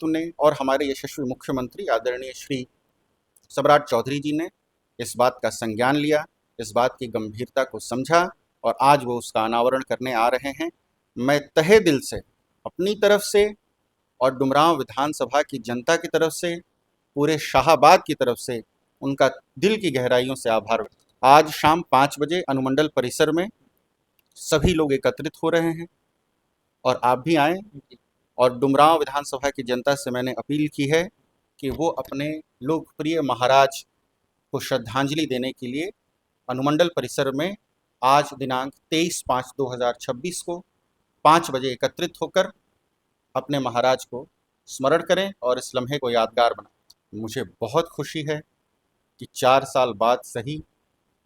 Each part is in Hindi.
नेतृत्व ने और हमारे यशस्वी मुख्यमंत्री आदरणीय श्री सम्राट चौधरी जी ने इस बात का संज्ञान लिया, इस बात की गंभीरता को समझा और आज वो उसका अनावरण करने आ रहे हैं। मैं तहे दिल से अपनी तरफ से और डुमरांव विधानसभा की जनता की तरफ से, पूरे शाहाबाद की तरफ से उनका दिल की गहराइयों से आभार। आज शाम 5 बजे अनुमंडल परिसर में सभी लोग एकत्रित हो रहे हैं और आप भी आएँ। और डुमरांव विधानसभा की जनता से मैंने अपील की है कि वो अपने लोकप्रिय महाराज को श्रद्धांजलि देने के लिए अनुमंडल परिसर में आज दिनांक 23/5/2026 को 5 बजे एकत्रित होकर अपने महाराज को स्मरण करें और इस लम्हे को यादगार बनाएं। मुझे बहुत खुशी है कि 4 साल बाद सही,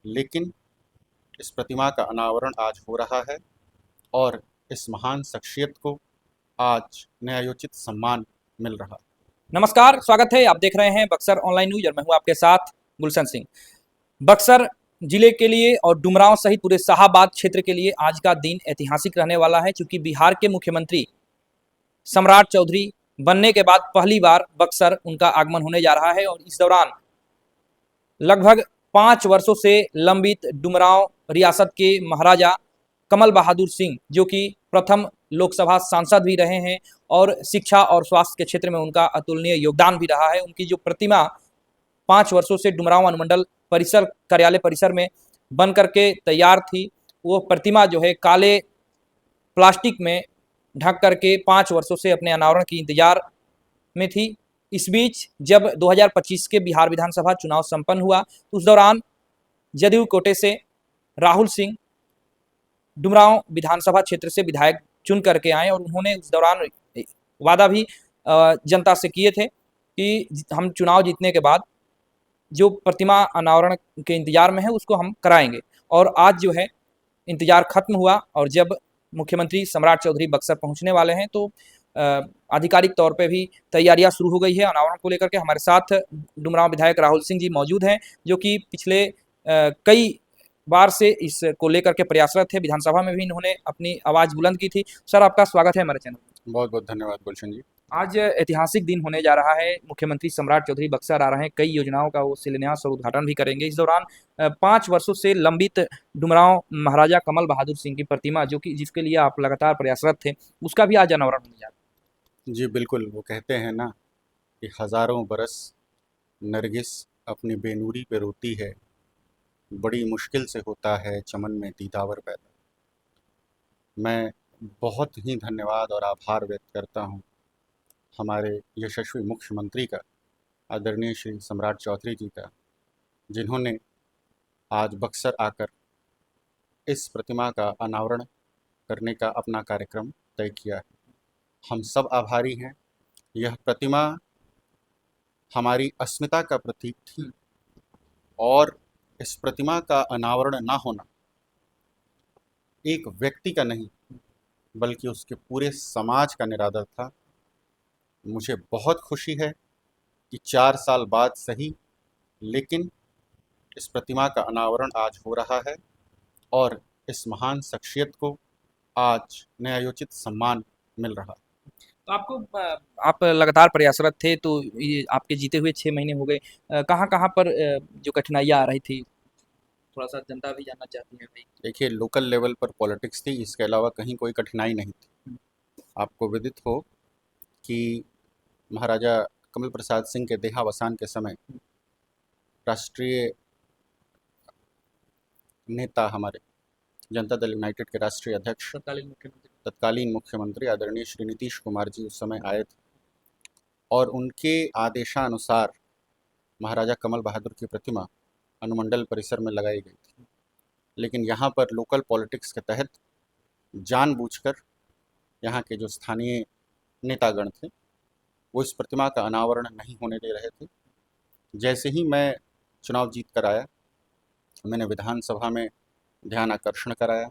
लेकिन इस प्रतिमा का अनावरण आज हो रहा है और इस महान शख्सियत को आज न्यायोचित सम्मान मिल रहा है। नमस्कार, स्वागत है। आप देख रहे हैं बक्सर ऑनलाइन न्यूज और मैं हूं आपके साथ गुलशन सिंह। बक्सर जिले के लिए और डुमरांव सहित पूरे शाहाबाद क्षेत्र के लिए आज का दिन ऐतिहासिक रहने वाला है, क्योंकि बिहार के मुख्यमंत्री सम्राट चौधरी बनने के बाद पहली बार बक्सर उनका आगमन होने जा रहा है और इस दौरान लगभग 5 वर्षों से लंबित डुमरांव रियासत के महाराजा कमल बहादुर सिंह, जो कि प्रथम लोकसभा सांसद भी रहे हैं और शिक्षा और स्वास्थ्य के क्षेत्र में उनका अतुलनीय योगदान भी रहा है, उनकी जो प्रतिमा 5 वर्षों से डुमरांव अनुमंडल परिसर कार्यालय परिसर में बन करके तैयार थी, वो प्रतिमा जो है काले प्लास्टिक में ढक करके 5 वर्षों से अपने अनावरण की इंतजार में थी। इस बीच जब 2025 के बिहार विधानसभा चुनाव संपन्न हुआ, उस दौरान जदयू कोटे से राहुल सिंह डुमरांव विधानसभा क्षेत्र से विधायक चुन करके आए और उन्होंने उस दौरान वादा भी जनता से किए थे कि हम चुनाव जीतने के बाद जो प्रतिमा अनावरण के इंतजार में है उसको हम कराएंगे। और आज जो है इंतजार खत्म हुआ और जब मुख्यमंत्री सम्राट चौधरी बक्सर पहुंचने वाले हैं तो आधिकारिक तौर पे भी तैयारियां शुरू हो गई है अनावरण को लेकर के। हमारे साथ डुमरांव विधायक राहुल सिंह जी मौजूद हैं, जो कि पिछले कई बार से इसको लेकर के प्रयासरत थे। विधानसभा में भी इन्होंने अपनी आवाज़ बुलंद की थी। सर, आपका स्वागत है हमारे चैनल में। बहुत बहुत धन्यवाद गुलशन जी। आज ऐतिहासिक दिन होने जा रहा है। मुख्यमंत्री सम्राट चौधरी बक्सर आ रहे हैं, कई योजनाओं का वो शिलान्यास और उद्घाटन भी करेंगे। इस दौरान 5 वर्षों से लंबित डुमरांव महाराजा कमल बहादुर सिंह की प्रतिमा, जो कि जिसके लिए आप लगातार प्रयासरत थे, उसका भी आज अनावरण होने जा रहा है। जी बिल्कुल, वो कहते हैं ना कि हज़ारों बरस नरगिस अपनी बेनूरी पे रोती है, बड़ी मुश्किल से होता है चमन में दीदावर पैदा। मैं बहुत ही धन्यवाद और आभार व्यक्त करता हूँ हमारे यशस्वी मुख्यमंत्री का, आदरणीय श्री सम्राट चौधरी जी का, जिन्होंने आज बक्सर आकर इस प्रतिमा का अनावरण करने का अपना कार्यक्रम तय किया है। हम सब आभारी हैं। यह प्रतिमा हमारी अस्मिता का प्रतीक थी और इस प्रतिमा का अनावरण ना होना एक व्यक्ति का नहीं बल्कि उसके पूरे समाज का निरादर था। मुझे बहुत खुशी है कि 4 साल बाद सही, लेकिन इस प्रतिमा का अनावरण आज हो रहा है और इस महान शख्सियत को आज न्यायोचित सम्मान मिल रहा है। तो आप लगातार प्रयासरत थे, तो ये आपके जीते हुए 6 महीने हो गए। कहाँ कहाँ पर जो कठिनाइयाँ आ रही थी, थोड़ा सा जनता भी जानना चाहती है भाई। देखिए, लोकल लेवल पर पॉलिटिक्स थी, इसके अलावा कहीं कोई कठिनाई नहीं थी। आपको विदित हो कि महाराजा कमल प्रसाद सिंह के देहावसान के समय राष्ट्रीय नेता, हमारे जनता दल यूनाइटेड के राष्ट्रीय अध्यक्ष, तत्कालीन मुख्यमंत्री आदरणीय श्री नीतीश कुमार जी उस समय आए थे और उनके आदेशानुसार महाराजा कमल बहादुर की प्रतिमा अनुमंडल परिसर में लगाई गई थी। लेकिन यहाँ पर लोकल पॉलिटिक्स के तहत जानबूझकर यहाँ के जो स्थानीय नेतागण थे वो इस प्रतिमा का अनावरण नहीं होने दे रहे थे। जैसे ही मैं चुनाव जीत कर आया, मैंने विधानसभा में ध्यान आकर्षण कराया,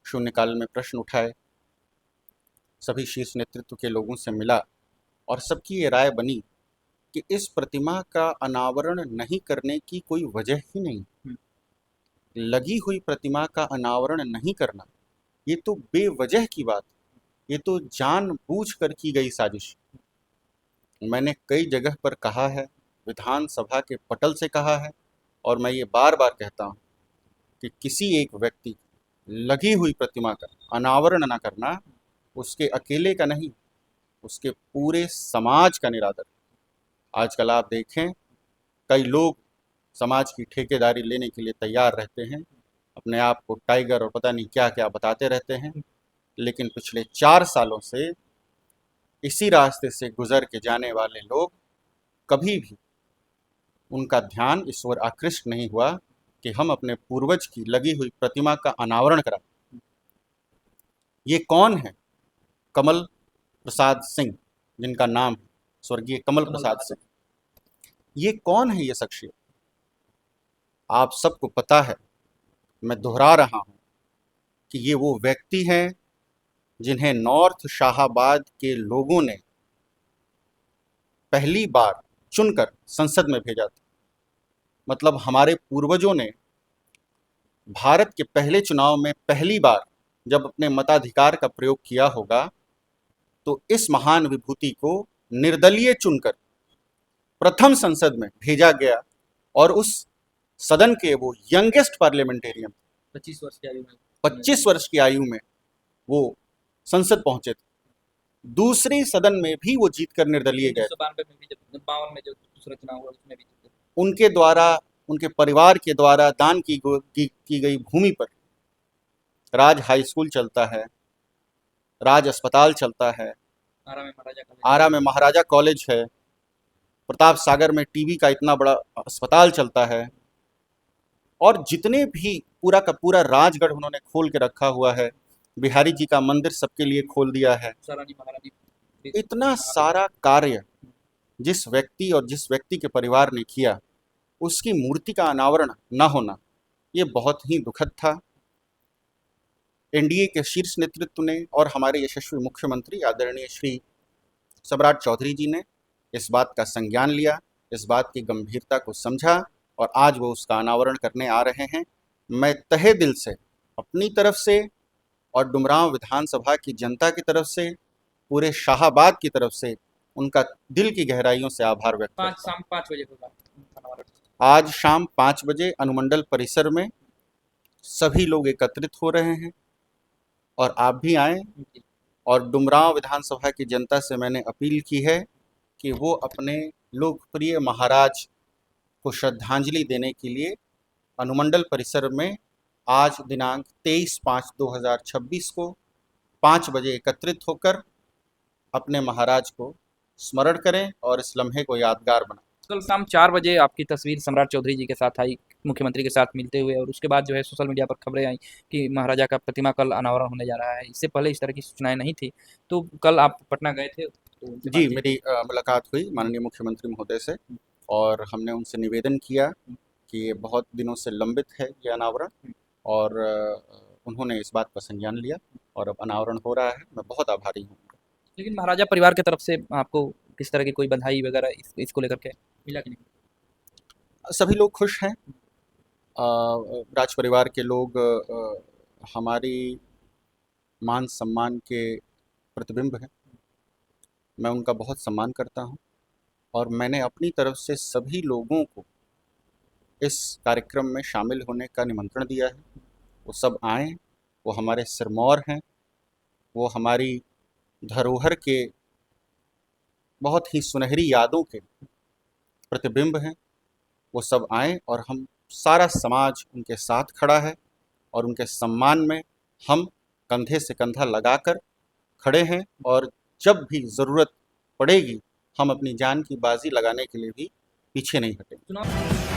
शून्यकाल में प्रश्न उठाए, सभी शीर्ष नेतृत्व के लोगों से मिला और सबकी ये राय बनी कि इस प्रतिमा का अनावरण नहीं करने की कोई वजह ही नहीं। लगी हुई प्रतिमा का अनावरण नहीं करना ये तो बेवजह की बात, ये तो जानबूझकर की गई साजिश। मैंने कई जगह पर कहा है, विधानसभा के पटल से कहा है, और मैं ये बार बार कहता हूँ कि किसी एक व्यक्ति की लगी हुई प्रतिमा का अनावरण न करना उसके अकेले का नहीं, उसके पूरे समाज का निरादर है। आजकल आप देखें, कई लोग समाज की ठेकेदारी लेने के लिए तैयार रहते हैं, अपने आप को टाइगर और पता नहीं क्या क्या बताते रहते हैं, लेकिन पिछले 4 सालों से इसी रास्ते से गुजर के जाने वाले लोग कभी भी उनका ध्यान इस ओर आकृष्ट नहीं हुआ कि हम अपने पूर्वज की लगी हुई प्रतिमा का अनावरण कराएं। ये कौन है? कमल प्रसाद सिंह, जिनका नाम है स्वर्गीय कमल प्रसाद सिंह। ये कौन है ये शख्सियत? आप सबको पता है, मैं दोहरा रहा हूं कि ये वो व्यक्ति हैं जिन्हें नॉर्थ शाहाबाद के लोगों ने पहली बार चुनकर संसद में भेजा था। मतलब हमारे पूर्वजों ने भारत के पहले चुनाव में पहली बार जब अपने मताधिकार का प्रयोग किया होगा, तो इस महान विभूति को निर्दलीय चुनकर प्रथम संसद में भेजा गया, और उस सदन के वो यंगेस्ट पार्लियामेंटेरियन 25 वर्ष की आयु में 25 वर्ष की आयु में वो संसद पहुंचे थे। दूसरी सदन में भी वो जीतकर निर्दलीय गए। 1992 में भी, जब 52 में जो दूसरा चुनाव हुआ उसमें भी जीते। उनके द्वारा, उनके परिवार के द्वारा दान की गई भूमि पर राज हाई स्कूल चलता है, राज अस्पताल चलता है, आरा में महाराजा कॉलेज है, प्रताप सागर में टीबी का इतना बड़ा अस्पताल चलता है, और जितने भी पूरा का पूरा राजगढ़ उन्होंने खोल के रखा हुआ है, बिहारी जी का मंदिर सबके लिए खोल दिया है। इतना सारा कार्य जिस व्यक्ति और जिस व्यक्ति के परिवार ने किया, उसकी मूर्ति का अनावरण न होना ये बहुत ही दुखद था। एनडीए के शीर्ष नेतृत्व ने और हमारे यशस्वी मुख्यमंत्री आदरणीय श्री सम्राट चौधरी जी ने इस बात का संज्ञान लिया, इस बात की गंभीरता को समझा, और आज वो उसका अनावरण करने आ रहे हैं। मैं तहे दिल से अपनी तरफ से और डुमरांव विधानसभा की जनता की तरफ से, पूरे शाहाबाद की तरफ से उनका दिल की गहराइयों से आभार व्यक्त करता हूं। शाम 5 बजे होगा अनावरण। आज शाम 5 बजे अनुमंडल परिसर में सभी लोग एकत्रित हो रहे हैं, और आप भी आएँ। और डुमरांव विधानसभा की जनता से मैंने अपील की है कि वो अपने लोकप्रिय महाराज को श्रद्धांजलि देने के लिए अनुमंडल परिसर में आज दिनांक 23/5/2026 को 5 बजे एकत्रित होकर अपने महाराज को स्मरण करें और इस लम्हे को यादगार बनाएं। कल शाम 4 बजे आपकी तस्वीर सम्राट चौधरी जी के साथ आई, मुख्यमंत्री के साथ मिलते हुए, और उसके बाद जो है सोशल मीडिया पर खबरें आई कि महाराजा का प्रतिमा कल अनावरण होने जा रहा है। इससे पहले इस तरह की सूचनाएं नहीं थी। तो कल आप पटना गए थे? तो जी, मेरी मुलाकात हुई माननीय मुख्यमंत्री महोदय से, और हमने उनसे निवेदन किया कि ये बहुत दिनों से लंबित है ये अनावरण, और उन्होंने इस बात का संज्ञान लिया और अब अनावरण हो रहा है। मैं बहुत आभारी हूँ। लेकिन महाराजा परिवार की तरफ से आपको किस तरह की कोई बधाई वगैरह इसको लेकर के मिला कि नहीं? सभी लोग खुश हैं। राज परिवार के लोग हमारी मान सम्मान के प्रतिबिंब हैं। मैं उनका बहुत सम्मान करता हूं, और मैंने अपनी तरफ से सभी लोगों को इस कार्यक्रम में शामिल होने का निमंत्रण दिया है। वो सब आएँ। वो हमारे सिरमौर हैं, वो हमारी धरोहर के बहुत ही सुनहरी यादों के प्रतिबिंब हैं। वो सब आएँ, और हम सारा समाज उनके साथ खड़ा है, और उनके सम्मान में हम कंधे से कंधा लगाकर खड़े हैं, और जब भी ज़रूरत पड़ेगी हम अपनी जान की बाजी लगाने के लिए भी पीछे नहीं हटेंगे।